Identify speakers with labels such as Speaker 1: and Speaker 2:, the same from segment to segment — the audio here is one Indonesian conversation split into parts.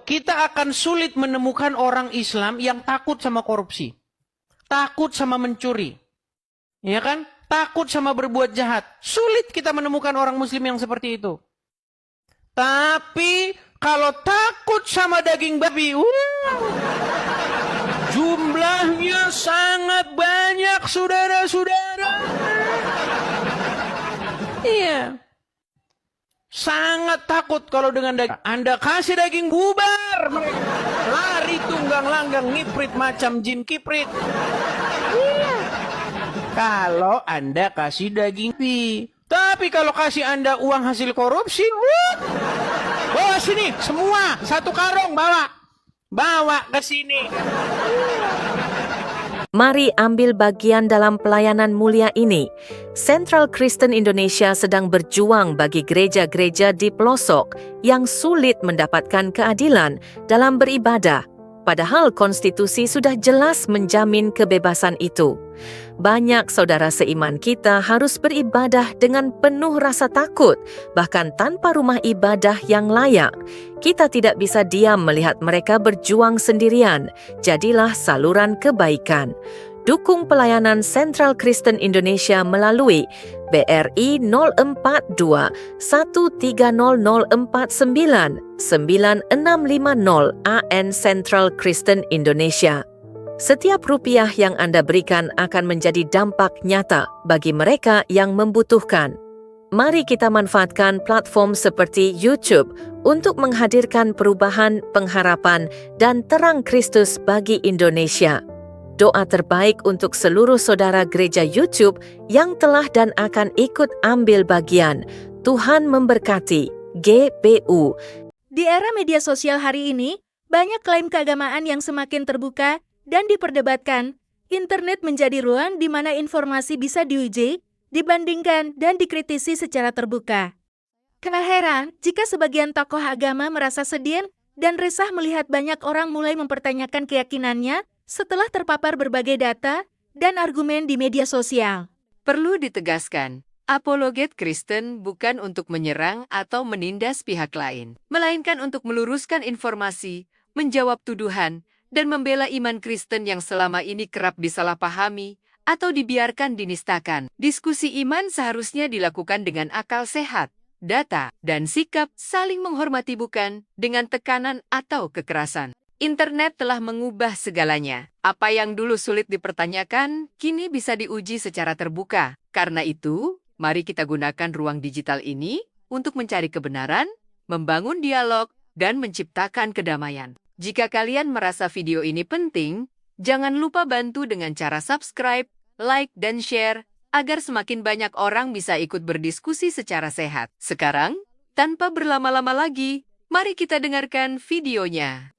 Speaker 1: kita akan sulit menemukan orang Islam yang takut sama korupsi. Takut sama mencuri. Ya kan? Takut sama berbuat jahat. Sulit kita menemukan orang muslim yang seperti itu. Tapi kalau takut sama daging babi, jumlahnya sangat banyak, saudara-saudara. Iya. Sangat takut kalau dengan daging. Anda kasih daging, bubar mereka. Lari tunggang langgang, ngiprit macam jin kiprit. Iya. Kalau Anda kasih daging sapi. Tapi kalau kasih Anda uang hasil korupsi, bawa sini semua, satu karung bawa. Bawa ke sini.
Speaker 2: Mari ambil bagian dalam pelayanan mulia ini. Central Kristen Indonesia sedang berjuang bagi gereja-gereja di pelosok yang sulit mendapatkan keadilan dalam beribadah. Padahal konstitusi sudah jelas menjamin kebebasan itu. Banyak saudara seiman kita harus beribadah dengan penuh rasa takut, bahkan tanpa rumah ibadah yang layak. Kita tidak bisa diam melihat mereka berjuang sendirian. Jadilah saluran kebaikan. Dukung pelayanan Central Kristen Indonesia melalui BRI 042 130049 9650 AN Central Kristen Indonesia. Setiap rupiah yang Anda berikan akan menjadi dampak nyata bagi mereka yang membutuhkan. Mari kita manfaatkan platform seperti YouTube untuk menghadirkan perubahan, pengharapan, dan terang Kristus bagi Indonesia. Doa terbaik untuk seluruh saudara gereja YouTube yang telah dan akan ikut ambil bagian. Tuhan memberkati. GPU.
Speaker 3: Di era media sosial hari ini, banyak klaim keagamaan yang semakin terbuka dan diperdebatkan. Internet menjadi ruang di mana informasi bisa diuji, dibandingkan, dan dikritisi secara terbuka. Kena heran jika sebagian tokoh agama merasa sedih dan resah melihat banyak orang mulai mempertanyakan keyakinannya setelah terpapar berbagai data dan argumen di media sosial.
Speaker 4: Perlu ditegaskan, apologet Kristen bukan untuk menyerang atau menindas pihak lain, melainkan untuk meluruskan informasi, menjawab tuduhan, dan membela iman Kristen yang selama ini kerap disalahpahami atau dibiarkan dinistakan. Diskusi iman seharusnya dilakukan dengan akal sehat, data, dan sikap saling menghormati, bukan dengan tekanan atau kekerasan. Internet telah mengubah segalanya. Apa yang dulu sulit dipertanyakan, kini bisa diuji secara terbuka. Karena itu, mari kita gunakan ruang digital ini untuk mencari kebenaran, membangun dialog, dan menciptakan kedamaian. Jika kalian merasa video ini penting, jangan lupa bantu dengan cara subscribe, like, dan share, agar semakin banyak orang bisa ikut berdiskusi secara sehat. Sekarang, tanpa berlama-lama lagi, mari kita dengarkan videonya.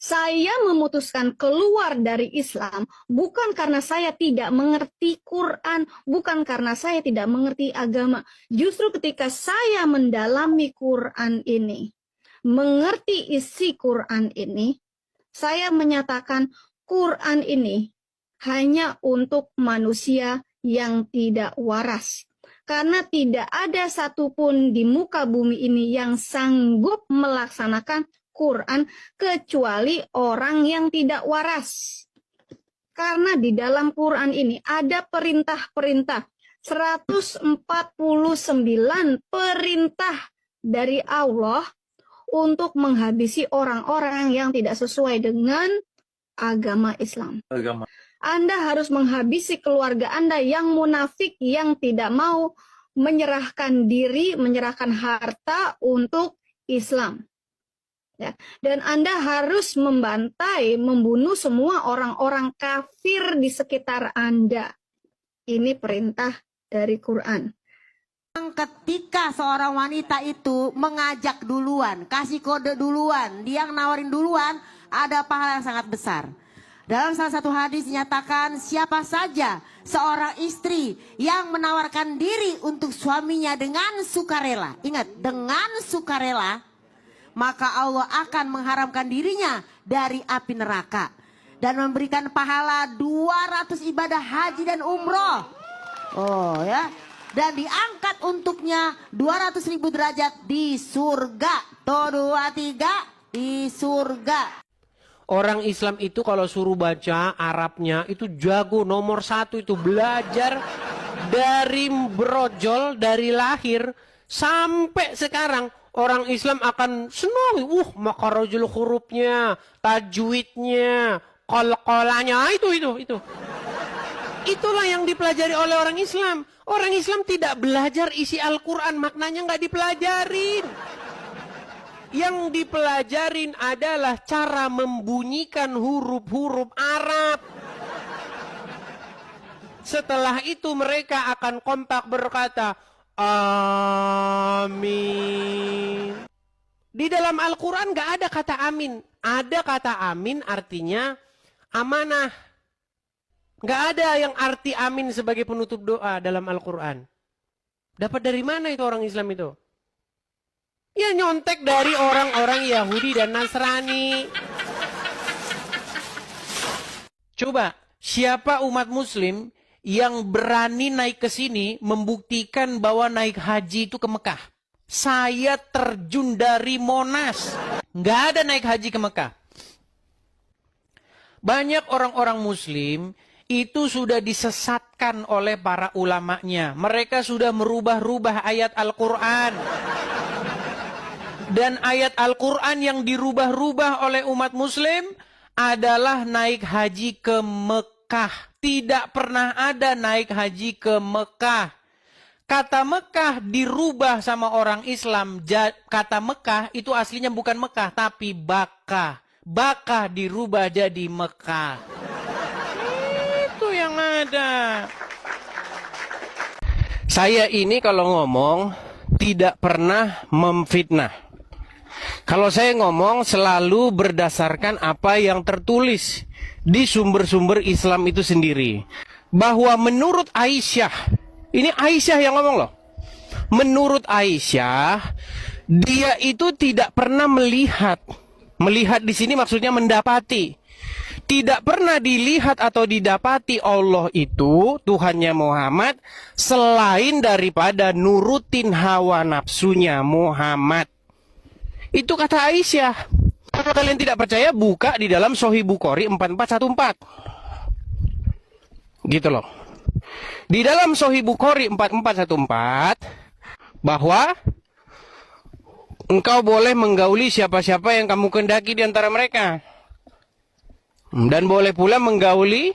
Speaker 5: Saya memutuskan keluar dari Islam bukan karena saya tidak mengerti Quran, bukan karena saya tidak mengerti agama. Justru ketika saya mendalami Quran ini, mengerti isi Quran ini, saya menyatakan Quran ini hanya untuk manusia yang tidak waras. Karena tidak ada satupun di muka bumi ini yang sanggup melaksanakan Quran kecuali orang yang tidak waras. Karena di dalam Quran ini ada perintah-perintah, 149 perintah dari Allah untuk menghabisi orang-orang yang tidak sesuai dengan agama Islam. Anda harus menghabisi keluarga Anda yang munafik, yang tidak mau menyerahkan diri, menyerahkan harta untuk Islam. Ya, dan Anda harus membantai, membunuh semua orang-orang kafir di sekitar Anda. Ini perintah dari Quran.
Speaker 6: Ketika seorang wanita itu mengajak duluan, kasih kode duluan, dia yang nawarin duluan, ada pahala yang sangat besar. Dalam salah satu hadis dinyatakan, siapa saja seorang istri yang menawarkan diri untuk suaminya dengan sukarela. Ingat, dengan sukarela, maka Allah akan mengharamkan dirinya dari api neraka dan memberikan pahala 200 ibadah haji dan umroh. Oh ya. Dan diangkat untuknya 200.000 derajat di surga. Tuh 2, 3. Di surga.
Speaker 1: Orang Islam itu kalau suruh baca Arabnya itu jago, nomor 1 itu belajar dari brojol, dari lahir sampai sekarang. Orang Islam akan senang, makarajul hurufnya, tajwidnya, qalqalanya, itu. Itulah yang dipelajari oleh orang Islam. Orang Islam tidak belajar isi Al-Quran, maknanya nggak dipelajarin. Yang dipelajarin adalah cara membunyikan huruf-huruf Arab. Setelah itu mereka akan kompak berkata, amin. Di dalam Al-Quran nggak ada kata amin. Ada kata amin artinya amanah. Nggak ada yang arti amin sebagai penutup doa dalam Al-Quran. Dapat dari mana itu orang Islam itu? Ya nyontek dari orang-orang Yahudi dan Nasrani. Coba, siapa umat Muslim yang berani naik ke sini membuktikan bahwa naik haji itu ke Mekah? Saya terjun dari Monas. Nggak ada naik haji ke Mekah. Banyak orang-orang Muslim itu sudah disesatkan oleh para ulamanya. Mereka sudah merubah-rubah ayat Al-Quran. Dan ayat Al-Quran yang dirubah-rubah oleh umat Muslim adalah naik haji ke Mekah. Tidak pernah ada naik haji ke Mekah. Kata Mekah dirubah sama orang Islam. Kata Mekah itu aslinya bukan Mekah, tapi Bakah. Bakah dirubah jadi Mekah. Itu yang ada. Saya ini kalau ngomong tidak pernah memfitnah. Kalau saya ngomong selalu berdasarkan apa yang tertulis di sumber-sumber Islam itu sendiri. Bahwa menurut Aisyah, ini Aisyah yang ngomong loh. Menurut Aisyah, dia itu tidak pernah melihat. Melihat di sini maksudnya mendapati. Tidak pernah dilihat atau didapati Allah itu, Tuhannya Muhammad, selain daripada nurutin hawa nafsunya Muhammad. Itu kata Aisyah. Kalau kalian tidak percaya, buka di dalam Sahih Bukhari 4414. Gitu loh. Di dalam Sahih Bukhari 4414, bahwa engkau boleh menggauli siapa-siapa yang kamu kehendaki di antara mereka. Dan boleh pula menggauli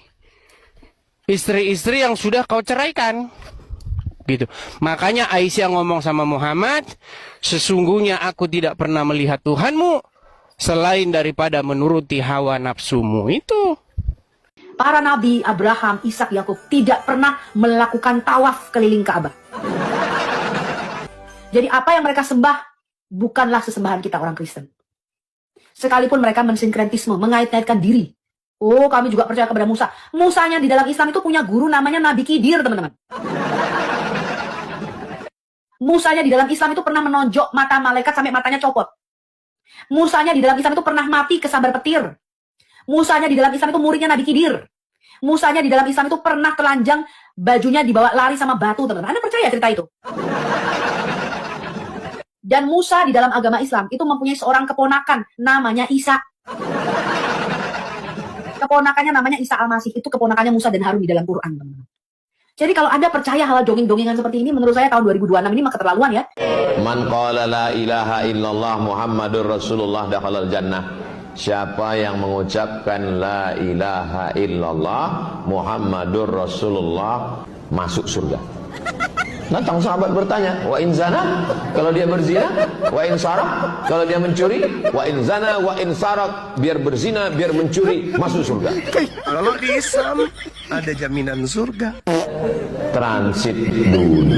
Speaker 1: istri-istri yang sudah kau ceraikan. Gitu. Makanya Aisyah ngomong sama Muhammad, sesungguhnya aku tidak pernah melihat Tuhanmu selain daripada menuruti hawa nafsumu. Itu.
Speaker 7: Para nabi Abraham, Ishak, Yakub tidak pernah melakukan tawaf keliling Ka'bah. Jadi apa yang mereka sembah bukanlah sesembahan kita orang Kristen. Sekalipun mereka mensinkretisme, mengait-ngaitkan diri. Oh, kami juga percaya kepada Musa. Musanya di dalam Islam itu punya guru namanya Nabi Khidir, teman-teman. Musanya di dalam Islam itu pernah menonjok mata malaikat sampai matanya copot. Musanya di dalam Islam itu pernah mati kesambar petir. Musanya di dalam Islam itu muridnya Nabi Khidir. Musanya di dalam Islam itu pernah telanjang, bajunya dibawa lari sama batu, teman-teman. Anda percaya cerita itu? Dan Musa di dalam agama Islam itu mempunyai seorang keponakan namanya Isa. Keponakannya namanya Isa Al-Masih. Itu keponakannya Musa dan Harun di dalam Quran, teman-teman. Jadi kalau Anda percaya hal dongeng-dongengan seperti ini, menurut saya tahun 2026 ini mah keterlaluan ya.
Speaker 8: Man qala la ilaha illallah Muhammadur Rasulullah dakhalal jannah. Siapa yang mengucapkan la ilaha illallah Muhammadur Rasulullah masuk surga. Datang sahabat bertanya, wa in zana, kalau dia berzina, wa in sarak, kalau dia mencuri, wa in zana, wa in sarak, biar berzina, biar mencuri, masuk surga.
Speaker 9: Kalau di Islam ada jaminan surga.
Speaker 8: Transit dulu.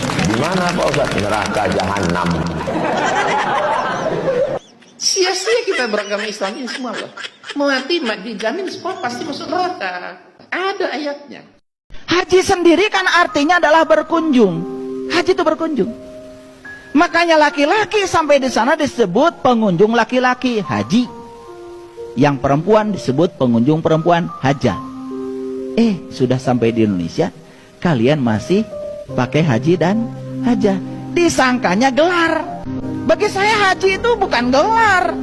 Speaker 8: Di mana Pak Ustaz? Neraka jahanam.
Speaker 10: Sia-sia kita beragama Islam ini semua loh. Mati dijamin sport pasti masuk neraka. Ada ayatnya.
Speaker 11: Haji sendiri kan artinya adalah berkunjung. Haji itu berkunjung. Makanya laki-laki sampai di sana disebut pengunjung laki-laki, haji. Yang perempuan disebut pengunjung perempuan, haja. Sudah sampai di Indonesia, kalian masih pakai haji dan haja. Disangkanya gelar. Bagi saya haji itu bukan gelar.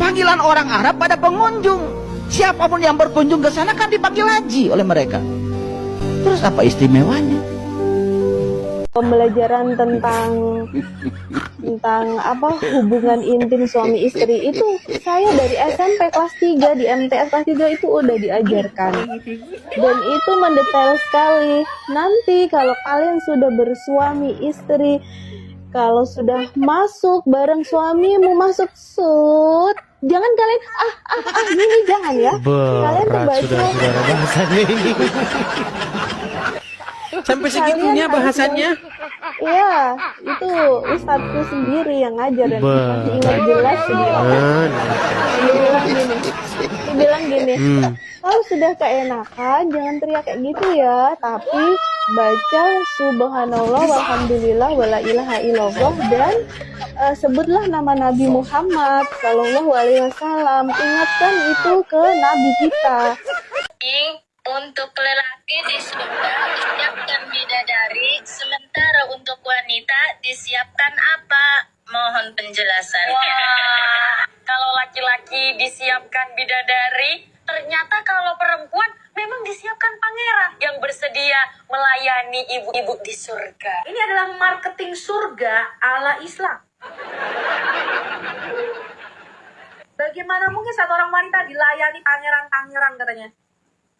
Speaker 11: Panggilan orang Arab pada pengunjung. Siapapun yang berkunjung ke sana kan dipanggil haji oleh mereka. Terus apa istimewanya?
Speaker 12: Pembelajaran tentang apa hubungan intim suami istri itu saya dari SMP kelas 3 di MTS kelas 3 itu udah diajarkan, dan itu mendetail sekali. Nanti kalau kalian sudah bersuami istri, kalau sudah masuk bareng suami mau masuk jangan kalian gini, jangan ya. Kalian
Speaker 1: Berat saudara bahasannya ini. Sampai segitunya bahasannya.
Speaker 12: Iya, itu ustadzku sendiri yang ngajar dan masih ingat jelas dia bilang gini, kalau sudah keenakan jangan teriak kayak gitu ya, tapi baca subhanallah walhamdulillah wala ilaha illallah dan sebutlah nama Nabi Muhammad sallallahu alaihi wasallam. Ingatkan itu ke Nabi kita.
Speaker 13: Untuk lelaki di surga disiapkan bidadari, sementara untuk wanita disiapkan apa? Mohon penjelasan. Wah, kalau laki-laki disiapkan bidadari, ternyata kalau perempuan memang disiapkan pangeran yang bersedia melayani ibu-ibu di surga.
Speaker 7: Ini adalah marketing surga ala Islam. Bagaimana mungkin satu orang wanita dilayani pangeran-pangeran katanya?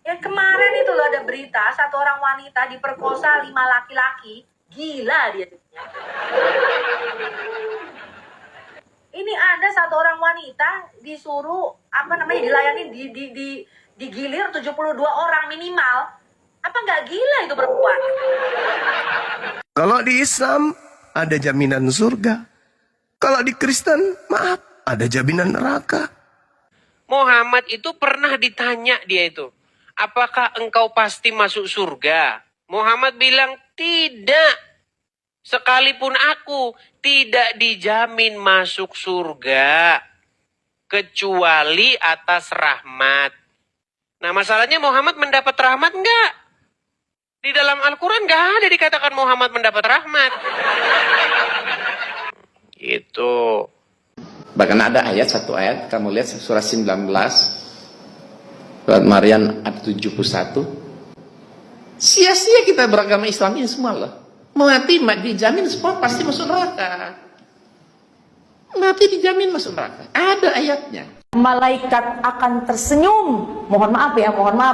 Speaker 7: Ya kemarin itu loh ada berita satu orang wanita diperkosa 5 laki-laki. Gila dia. Ini ada satu orang wanita disuruh dilayani digilir 72 orang minimal. Apa nggak gila itu perempuan?
Speaker 9: Kalau di Islam ada jaminan surga. Kalau di Kristen, maaf, ada jaminan neraka.
Speaker 1: Muhammad itu pernah ditanya dia itu, apakah engkau pasti masuk surga? Muhammad bilang, tidak. Sekalipun aku tidak dijamin masuk surga. Kecuali atas rahmat. Nah masalahnya Muhammad mendapat rahmat enggak? Di dalam Al-Quran enggak ada dikatakan Muhammad mendapat rahmat. Gitu.
Speaker 10: Bahkan ada satu ayat, kamu lihat surah 19. Surat Maryam ayat 71. Sia-sia kita beragama Islam ini semua loh. Mati dijamin semua pasti masuk neraka. Mati dijamin masuk neraka. Ada ayatnya.
Speaker 7: Malaikat akan tersenyum. Mohon maaf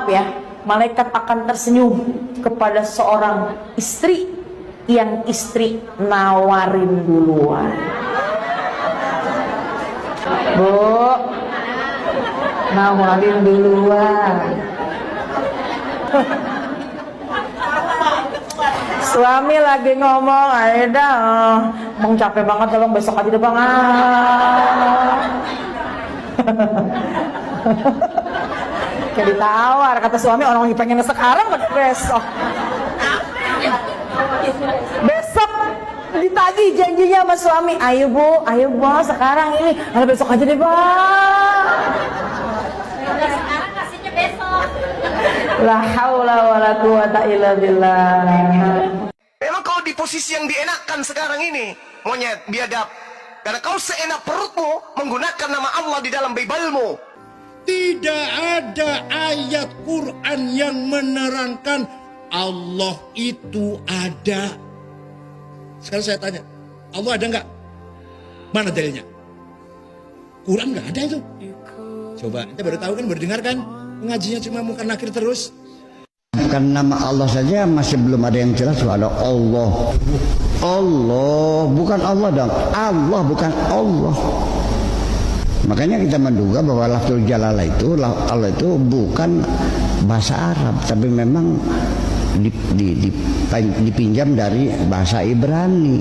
Speaker 7: ya. Malaikat akan tersenyum kepada seorang istri yang istri nawarin duluan. Bu, nawarin duluan. Suami lagi ngomong, Aida, mau capek banget tolong besok aja deh bang. Kayak ditawar, kata suami orang lagi pengen sekarang besok. Besok ditagih janjinya sama suami, ayo bu sekarang ini, besok aja deh bang.
Speaker 13: Sekarang kasihnya besok.
Speaker 7: La haula wala quwata illa billah.
Speaker 9: Memang kau di posisi yang dienakkan sekarang ini, monyet biadab. Karena kau seenak perutmu menggunakan nama Allah di dalam Bibalmu.
Speaker 14: Tidak ada ayat Quran yang menerangkan Allah itu ada. Sekarang saya tanya, Allah ada nggak? Mana dalilnya? Quran nggak ada itu. Coba, kita baru tahu kan, baru dengar kan? Ngajinya cuma muka nakir terus.
Speaker 15: Karena nama Allah saja masih belum ada yang jelas. Ada Allah. Allah bukan Allah dong. Allah bukan Allah. Makanya kita menduga bahwa lafzul jalalah itu, Allah itu bukan bahasa Arab, tapi memang dipinjam dari bahasa Ibrani.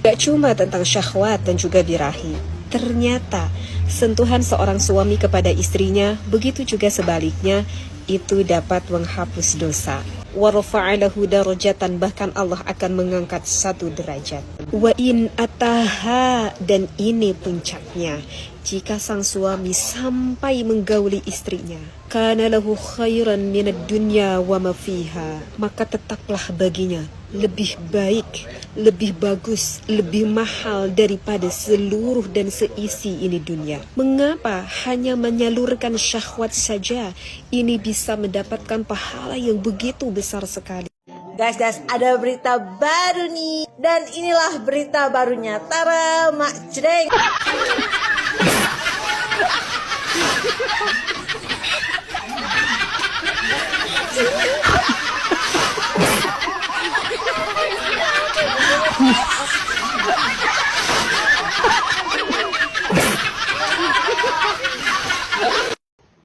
Speaker 16: Gak cuma tentang syahwat dan juga birahi. Ternyata sentuhan seorang suami kepada istrinya, begitu juga sebaliknya, itu dapat menghapus dosa. Warfa'alahu darajatan, bahkan Allah akan mengangkat 1 derajat. Wa in ataha, dan ini puncaknya, jika sang suami sampai menggauli istrinya, kana lahu khairan minad dunya wa ma fiha, maka tetaplah baginya lebih baik, lebih bagus, lebih mahal daripada seluruh dan seisi ini dunia. Mengapa hanya menyalurkan syahwat saja ini bisa mendapatkan pahala yang begitu besar sekali?
Speaker 17: Guys, ada berita baru nih. Dan inilah berita barunya. Tara, Mak Jreng.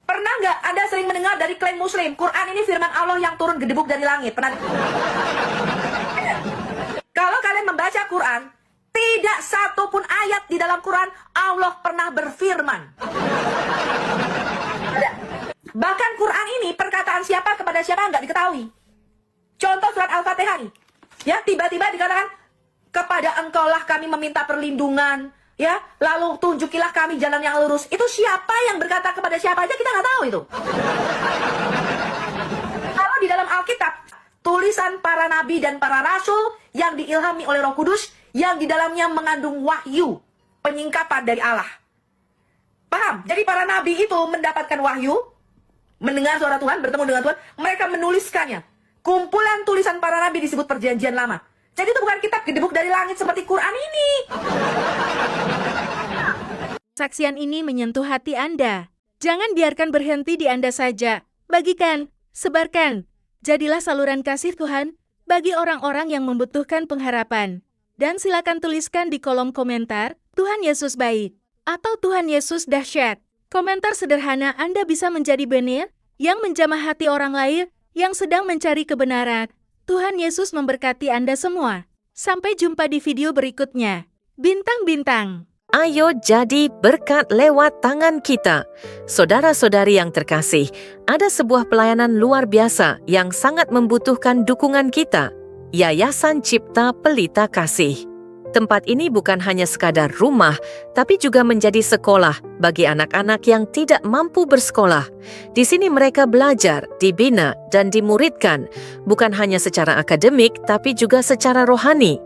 Speaker 7: Pernah nggak Anda sering mendengar dari klaim Muslim, Quran ini firman Allah yang turun gedebuk dari langit? Pernah? Kalau kalian membaca Quran, tidak satu pun ayat di dalam Quran Allah pernah berfirman. Bahkan Quran ini perkataan siapa kepada siapa nggak diketahui. Contoh surat Al-Fatihah nih, ya tiba-tiba dikatakan kepada engkaulah kami meminta perlindungan, ya lalu tunjukilah kami jalan yang lurus. Itu siapa yang berkata kepada siapa aja kita nggak tahu itu. Kalau di dalam Alkitab tulisan para nabi dan para rasul yang diilhami oleh Roh Kudus yang di dalamnya mengandung wahyu, penyingkapan dari Allah. Paham? Jadi para nabi itu mendapatkan wahyu, mendengar suara Tuhan, bertemu dengan Tuhan, mereka menuliskannya. Kumpulan tulisan para nabi disebut Perjanjian Lama. Jadi itu bukan kitab gedebuk dari langit seperti Quran ini.
Speaker 3: Saksian ini menyentuh hati Anda. Jangan biarkan berhenti di Anda saja. Bagikan, sebarkan. Jadilah saluran kasih Tuhan bagi orang-orang yang membutuhkan pengharapan. Dan silakan tuliskan di kolom komentar, Tuhan Yesus baik, atau Tuhan Yesus dahsyat. Komentar sederhana Anda bisa menjadi benih yang menjamah hati orang lain yang sedang mencari kebenaran. Tuhan Yesus memberkati Anda semua. Sampai jumpa di video berikutnya. Bintang-bintang.
Speaker 2: Ayo jadi berkat lewat tangan kita. Saudara-saudari yang terkasih, ada sebuah pelayanan luar biasa yang sangat membutuhkan dukungan kita. Yayasan Cipta Pelita Kasih. Tempat ini bukan hanya sekadar rumah, tapi juga menjadi sekolah bagi anak-anak yang tidak mampu bersekolah. Di sini mereka belajar, dibina, dan dimuridkan, bukan hanya secara akademik, tapi juga secara rohani.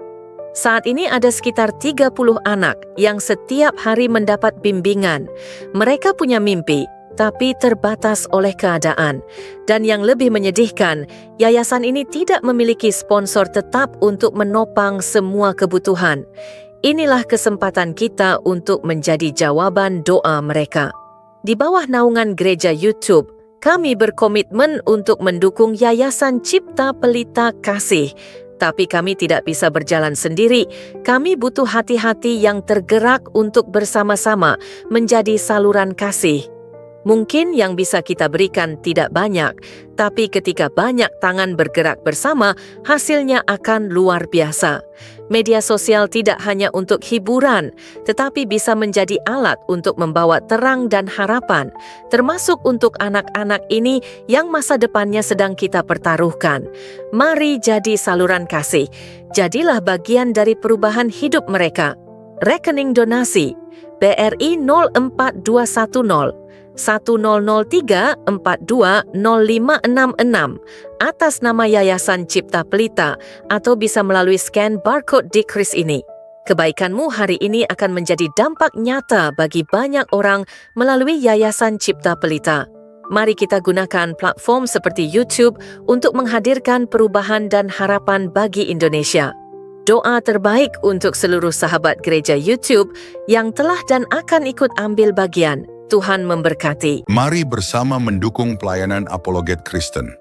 Speaker 2: Saat ini ada sekitar 30 anak yang setiap hari mendapat bimbingan. Mereka punya mimpi, tapi terbatas oleh keadaan. Dan yang lebih menyedihkan, yayasan ini tidak memiliki sponsor tetap untuk menopang semua kebutuhan. Inilah kesempatan kita untuk menjadi jawaban doa mereka. Di bawah naungan Gereja YouTube, kami berkomitmen untuk mendukung Yayasan Cipta Pelita Kasih. Tapi kami tidak bisa berjalan sendiri. Kami butuh hati-hati yang tergerak untuk bersama-sama menjadi saluran kasih. Mungkin yang bisa kita berikan tidak banyak, tapi ketika banyak tangan bergerak bersama, hasilnya akan luar biasa. Media sosial tidak hanya untuk hiburan, tetapi bisa menjadi alat untuk membawa terang dan harapan, termasuk untuk anak-anak ini yang masa depannya sedang kita pertaruhkan. Mari jadi saluran kasih. Jadilah bagian dari perubahan hidup mereka. Rekening donasi BRI 04210 1003-420566 atas nama Yayasan Cipta Pelita atau bisa melalui scan barcode di kris ini. Kebaikanmu hari ini akan menjadi dampak nyata bagi banyak orang melalui Yayasan Cipta Pelita. Mari kita gunakan platform seperti YouTube untuk menghadirkan perubahan dan harapan bagi Indonesia. Doa terbaik untuk seluruh sahabat gereja YouTube yang telah dan akan ikut ambil bagian. Tuhan memberkati.
Speaker 18: Mari bersama mendukung pelayanan Apologet Kristen.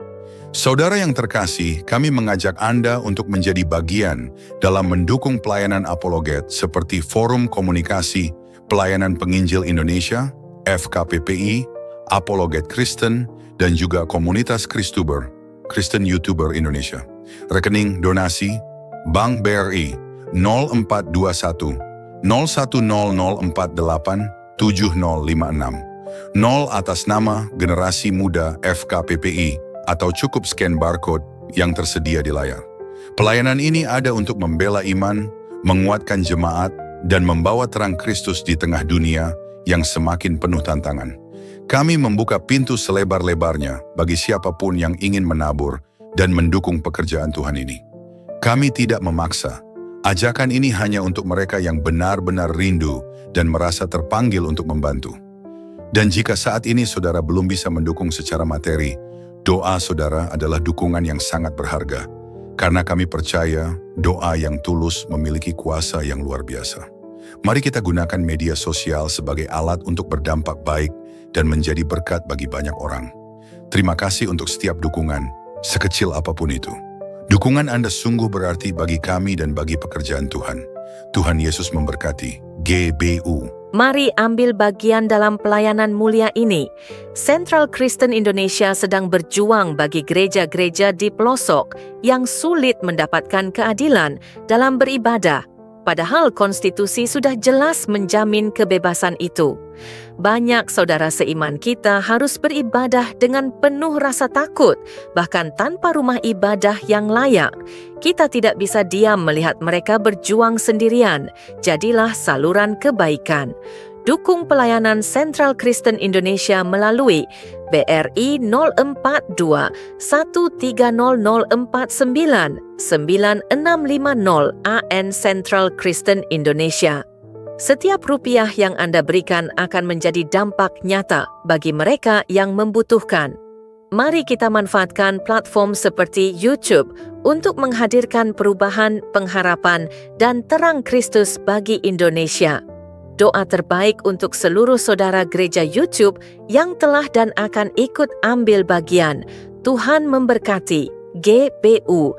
Speaker 18: Saudara yang terkasih, kami mengajak Anda untuk menjadi bagian dalam mendukung pelayanan Apologet seperti Forum Komunikasi Pelayanan Penginjil Indonesia, FKPPI, Apologet Kristen, dan juga Komunitas Kristuber, Kristen YouTuber Indonesia. Rekening donasi Bank BRI 0421 010048 7056 0 atas nama Generasi Muda FKPPI atau cukup scan barcode yang tersedia di layar. Pelayanan ini ada untuk membela iman, menguatkan jemaat, dan membawa terang Kristus di tengah dunia yang semakin penuh tantangan. Kami membuka pintu selebar-lebarnya bagi siapapun yang ingin menabur dan mendukung pekerjaan Tuhan ini. Kami tidak memaksa. Ajakan ini hanya untuk mereka yang benar-benar rindu dan merasa terpanggil untuk membantu. Dan jika saat ini saudara belum bisa mendukung secara materi, doa saudara adalah dukungan yang sangat berharga. Karena kami percaya doa yang tulus memiliki kuasa yang luar biasa. Mari kita gunakan media sosial sebagai alat untuk berdampak baik dan menjadi berkat bagi banyak orang. Terima kasih untuk setiap dukungan, sekecil apapun itu. Dukungan Anda sungguh berarti bagi kami dan bagi pekerjaan Tuhan. Tuhan Yesus memberkati. GBU.
Speaker 2: Mari ambil bagian dalam pelayanan mulia ini. Central Kristen Indonesia sedang berjuang bagi gereja-gereja di pelosok yang sulit mendapatkan keadilan dalam beribadah. Padahal konstitusi sudah jelas menjamin kebebasan itu. Banyak saudara seiman kita harus beribadah dengan penuh rasa takut, bahkan tanpa rumah ibadah yang layak. Kita tidak bisa diam melihat mereka berjuang sendirian. Jadilah saluran kebaikan. Dukung pelayanan Central Kristen Indonesia melalui BRI 042 130049 9650 AN Central Kristen Indonesia. Setiap rupiah yang Anda berikan akan menjadi dampak nyata bagi mereka yang membutuhkan. Mari kita manfaatkan platform seperti YouTube untuk menghadirkan perubahan, pengharapan, dan terang Kristus bagi Indonesia. Doa terbaik untuk seluruh saudara gereja YouTube yang telah dan akan ikut ambil bagian. Tuhan memberkati. GBU.